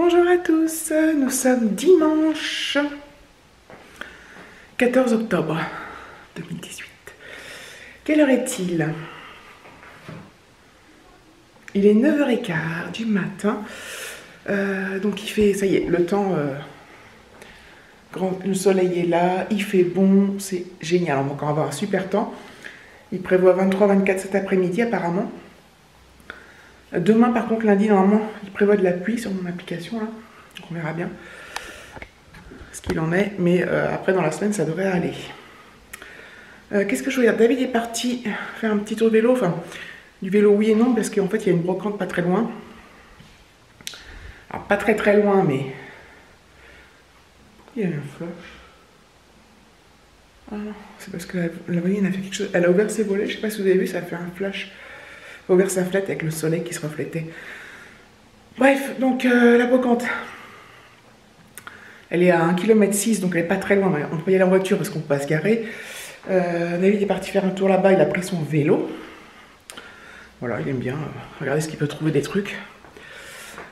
Bonjour à tous, nous sommes dimanche 14 octobre 2018. Quelle heure est-il? Il est 9h15 du matin, donc il fait, ça y est, le temps, le soleil est là, il fait bon, c'est génial, on va encore avoir un super temps. Il prévoit 23-24 cet après-midi apparemment. Demain par contre, lundi, normalement, il prévoit de la pluie sur mon application, là. Donc on verra bien ce qu'il en est, mais après dans la semaine, ça devrait aller. Qu'est-ce que je veux dire? David est parti faire un petit tour de vélo, enfin, du vélo oui et non, parce qu'en fait, il y a une brocante pas très loin. Alors, pas très très loin, mais... Il y a un flash. Ah non, c'est parce que la voisine a fait quelque chose. Elle a ouvert ses volets, je sais pas si vous avez vu, ça a fait un flash. Elle a ouvert sa fenêtre avec le soleil qui se reflétait. Bref, donc la brocante, elle est à 1,6 km, donc elle n'est pas très loin. On peut y aller en voiture parce qu'on ne peut pas se garer. David est parti faire un tour là-bas, il a pris son vélo. Voilà, il aime bien regarder ce qu'il peut trouver des trucs.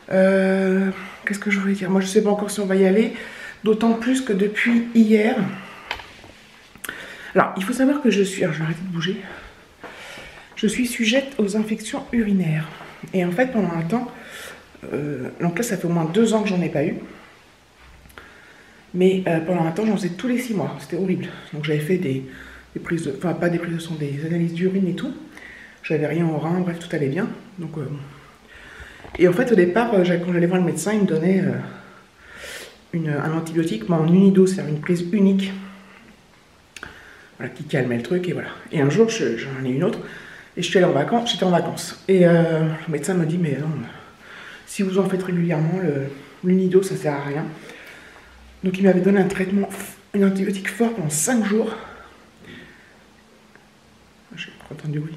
Qu'est-ce que je voulais dire? Moi, je ne sais pas encore si on va y aller, d'autant plus que depuis hier... Alors, il faut savoir que je suis... Alors, je vais arrêter de bouger. Je suis sujette aux infections urinaires. Et en fait, pendant un temps... donc là, ça fait au moins 2 ans que j'en ai pas eu. Mais pendant un temps, j'en faisais tous les 6 mois. C'était horrible. Donc j'avais fait des prises de... Enfin, pas des prises de sang, des analyses d'urine et tout. J'avais rien au rein, bref, tout allait bien. Donc, et en fait, au départ, quand j'allais voir le médecin, il me donnait un antibiotique, mais en unidose, c'est-à-dire une prise unique. Voilà, qui calmait le truc, et voilà. Et un jour, j'en ai une autre, et je suis allée en vacances, j'étais en vacances. Et le médecin me dit, mais non, si vous en faites régulièrement, l'unidose, ça sert à rien. Donc il m'avait donné un traitement, un antibiotique fort pendant 5 jours. J'ai pas entendu oui.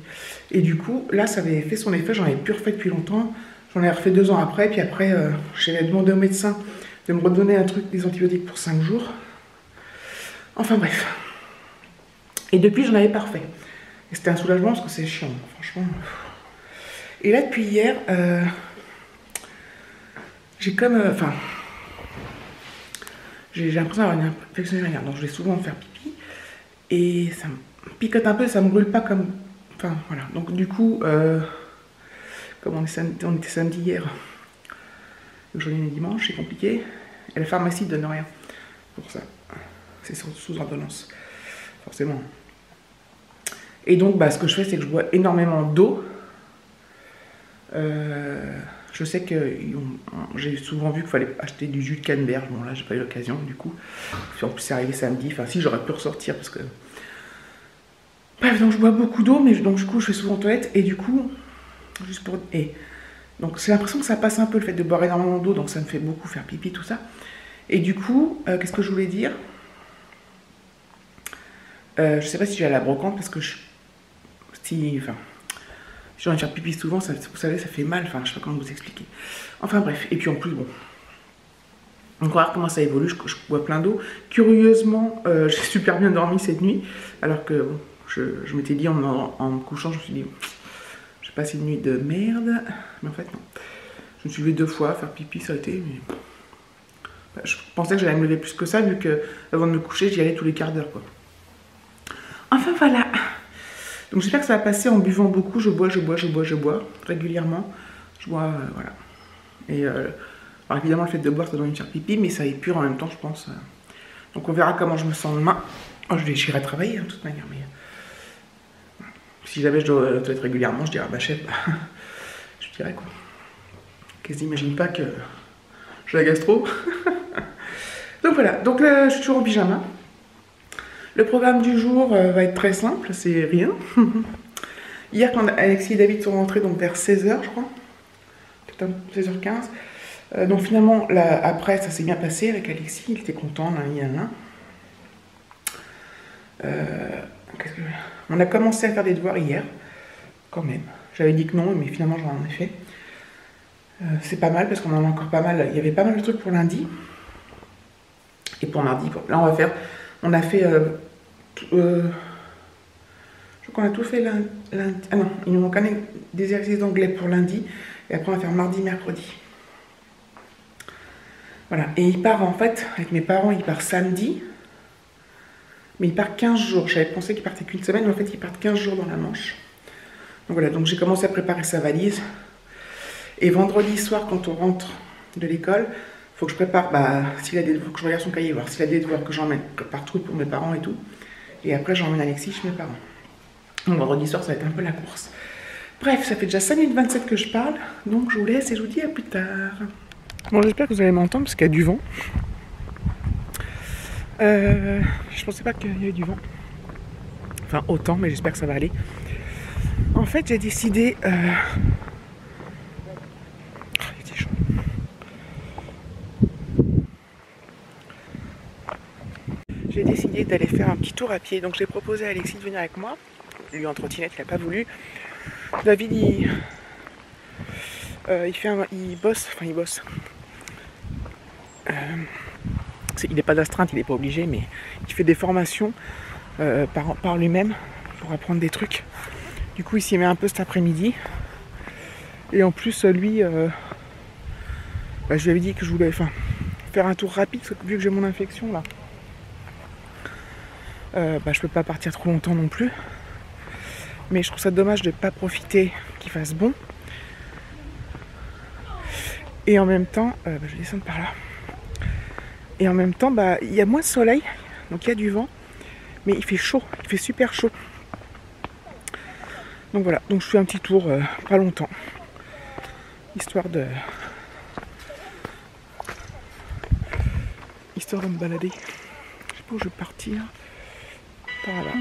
Et du coup, là, ça avait fait son effet, j'en avais plus refait depuis longtemps. J'en ai refait 2 ans après, puis après, j'avais demandé au médecin de me redonner un truc, des antibiotiques pour 5 jours. Enfin bref. Et depuis, j'en avais pas refait. Et c'était un soulagement parce que c'est chiant, franchement. Et là, depuis hier, j'ai comme... Enfin... j'ai l'impression d'avoir une infection urinaire, donc je vais souvent faire pipi. Et ça me picote un peu, ça me brûle pas comme... Enfin, voilà. Donc du coup, comme on était samedi hier, aujourd'hui est dimanche, c'est compliqué. Et la pharmacie ne donne rien pour ça. C'est sous ordonnance, forcément. Et donc, bah, ce que je fais, c'est que je bois énormément d'eau. Je sais que j'ai souvent vu qu'il fallait acheter du jus de canneberge. Bon, là, j'ai pas eu l'occasion, du coup. Puis en plus, c'est arrivé samedi. Enfin, si, j'aurais pu ressortir parce que... Bref, donc je bois beaucoup d'eau, mais donc, du coup, je fais souvent toilette. Et du coup, juste pour... Et donc, j'ai l'impression que ça passe un peu, le fait de boire énormément d'eau. Donc, ça me fait beaucoup faire pipi, tout ça. Et du coup, qu'est-ce que je voulais dire? Je sais pas si j'ai à la brocante parce que je... Enfin... Si j'ai envie de faire pipi souvent, ça, vous savez, ça fait mal. Enfin, je sais pas comment vous expliquer. Enfin bref, et puis en plus, bon. On va voir comment ça évolue. Je bois plein d'eau. Curieusement, j'ai super bien dormi cette nuit. Alors que bon, je m'étais dit en me couchant, je me suis dit, j'ai passé une nuit de merde. Mais en fait, non. Je me suis levée 2 fois, faire pipi, ça a été. Mais... je pensais que j'allais me lever plus que ça, vu que avant de me coucher, j'y allais tous les quarts d'heure, quoi. Enfin voilà. Donc j'espère que ça va passer en buvant beaucoup. Je bois régulièrement. Je bois, voilà. Et alors évidemment, le fait de boire, ça doit me faire pipi, mais ça épure en même temps, je pense. Donc on verra comment je me sens demain. Oh, j'irai travailler, hein, de toute manière. Mais voilà. Si jamais je dois être régulièrement, je dirais, bah chef, je dirais quoi. Qu'est-ce qu'ils n'imaginent pas que j'ai la gastro. Donc voilà. Donc là, je suis toujours en pyjama. Le programme du jour va être très simple, c'est rien. Hier, quand Alexis et David sont rentrés, donc vers 16h, je crois, peut-être 16h15. Donc finalement, là, après, ça s'est bien passé avec Alexis, il était content, on a commencé à faire des devoirs hier, quand même. J'avais dit que non, mais finalement, j'en ai fait. C'est pas mal, parce qu'on en a encore pas mal. Il y avait pas mal de trucs pour lundi. Et pour mardi, bon. Là, on a fait... je crois qu'on a tout fait lundi. Ah non, il nous manque des exercices d'anglais pour lundi. Et après, on va faire mardi, mercredi. Voilà, et il part en fait, avec mes parents, il part samedi, mais il part 15 jours. J'avais pensé qu'il partait qu'une semaine, mais en fait il part 15 jours dans la Manche. Donc voilà, donc j'ai commencé à préparer sa valise. Et vendredi soir, quand on rentre de l'école, il faut que je prépare, s'il a des devoirs, que je regarde son cahier, voir s'il a des devoirs que j'emmène partout pour mes parents et tout. Et après j'emmène Alexis chez mes parents. Donc vendredi soir, ça va être un peu la course. Bref, ça fait déjà 5 minutes 27 que je parle, donc je vous laisse et je vous dis à plus tard. Bon, j'espère que vous allez m'entendre parce qu'il y a du vent. Je pensais pas qu'il y avait du vent. Enfin, autant, mais j'espère que ça va aller. En fait, j'ai décidé... il était chaud. J'ai décidé d'aller faire un petit tour à pied. Donc j'ai proposé à Alexis de venir avec moi. Lui en trottinette, il n'a pas voulu. David, il bosse. Enfin, il bosse. Il n'est pas d'astreinte, il n'est pas obligé, mais il fait des formations par lui-même pour apprendre des trucs. Du coup, il s'y met un peu cet après-midi. Et en plus, lui, je lui avais dit que je voulais faire un tour rapide, parce que vu que j'ai mon infection là, je peux pas partir trop longtemps non plus. Mais je trouve ça dommage de ne pas profiter qu'il fasse bon. Et en même temps, je vais descendre par là. Et en même temps, il y a moins de soleil, donc il y a du vent, mais il fait chaud, il fait super chaud. Donc voilà, donc je fais un petit tour, pas longtemps, histoire de me balader. Je sais pas où je vais partir. Par là.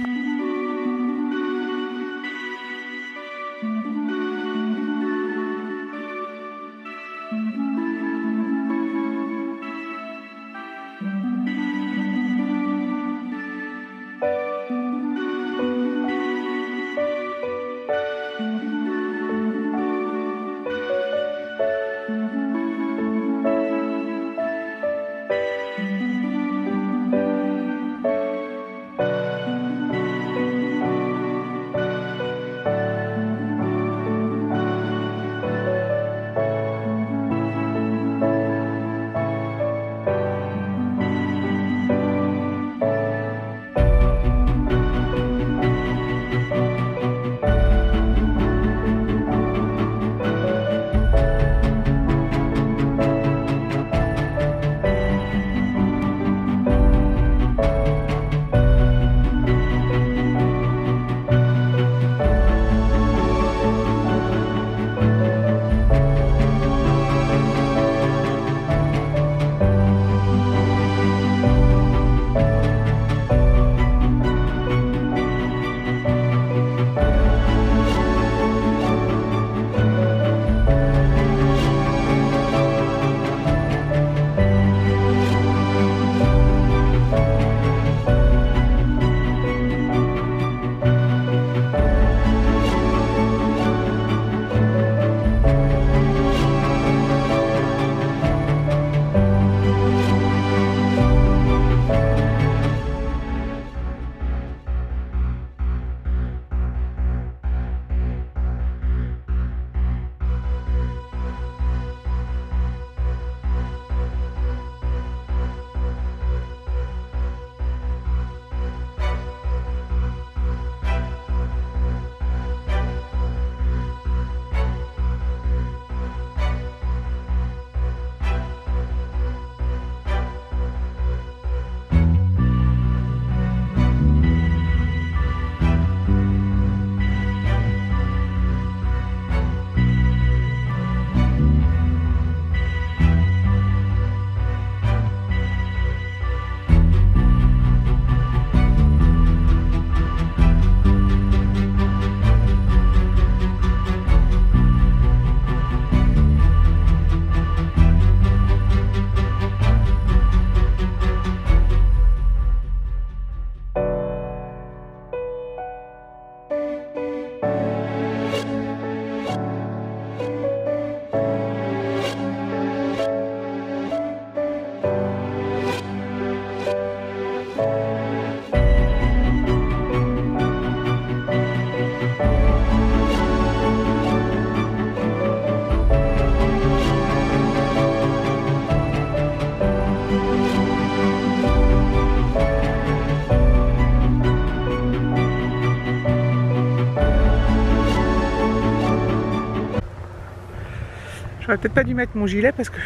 J'aurais peut-être pas dû mettre mon gilet parce que,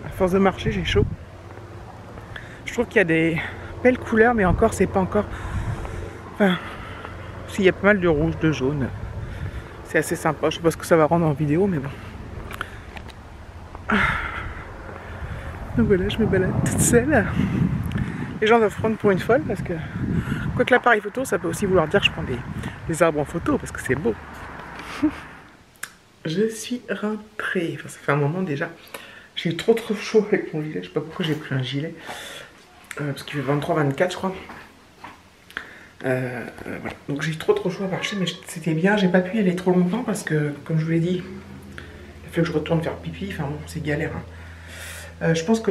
à force de marcher, j'ai chaud. Je trouve qu'il y a des belles couleurs, mais encore, c'est pas encore... Enfin, s'il y a pas mal de rouge, de jaune. C'est assez sympa. Je sais pas ce que ça va rendre en vidéo, mais bon. Donc voilà, je me balade toute seule. Les gens doivent prendre pour une folle parce que, quoique l'appareil photo, ça peut aussi vouloir dire que je prends des arbres en photo parce que c'est beau. Je suis rentrée. Enfin, ça fait un moment déjà. J'ai eu trop chaud avec mon gilet. Je sais pas pourquoi j'ai pris un gilet. Parce qu'il fait 23-24, je crois. Voilà. Donc j'ai eu trop chaud à marcher, mais c'était bien. J'ai pas pu y aller trop longtemps parce que, comme je vous l'ai dit, il a fallu que je retourne faire pipi. Enfin bon, c'est galère. Hein. Je pense que...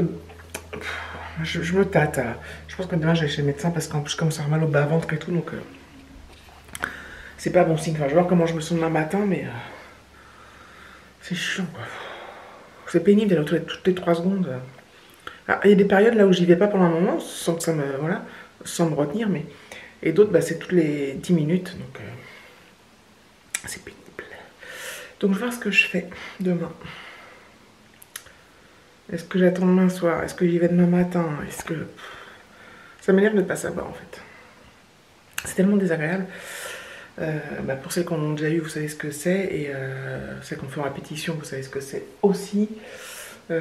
Je me tâte. Je pense que demain je vais chez le médecin parce qu'en plus je commence à avoir mal au bas-ventre et tout, donc c'est pas bon signe. Enfin, je vais voir comment je me sens demain matin, mais c'est chiant quoi. C'est pénible d'aller aux toilettes toutes les 3 secondes. Alors, il y a des périodes là où j'y vais pas pendant un moment sans que ça me, voilà, sans me retenir, mais et d'autres bah, c'est toutes les 10 minutes, donc c'est pénible. Donc je vais voir ce que je fais demain. Est-ce que j'attends demain soir? Est-ce que j'y vais demain matin? Est-ce que... Ça m'énerve de ne pas savoir en fait. C'est tellement désagréable. Bah, pour celles qu'on a déjà eu, vous savez ce que c'est. Et celles qu'on fait en répétition, vous savez ce que c'est aussi. Le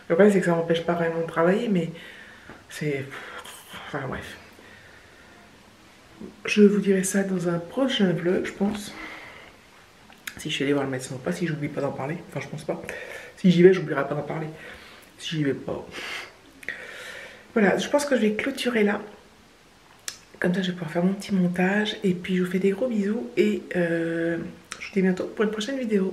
problème, c'est que ça m'empêche pas vraiment de travailler, mais c'est... Enfin bref. Je vous dirai ça dans un prochain vlog, je pense. Si je suis allé voir le médecin ou pas, si j'oublie pas d'en parler. Enfin, je pense pas. Si j'y vais, j'oublierai pas d'en parler. Si j'y vais pas. Voilà, je pense que je vais clôturer là. Comme ça, je vais pouvoir faire mon petit montage. Et puis, je vous fais des gros bisous. Et je vous dis à bientôt pour une prochaine vidéo.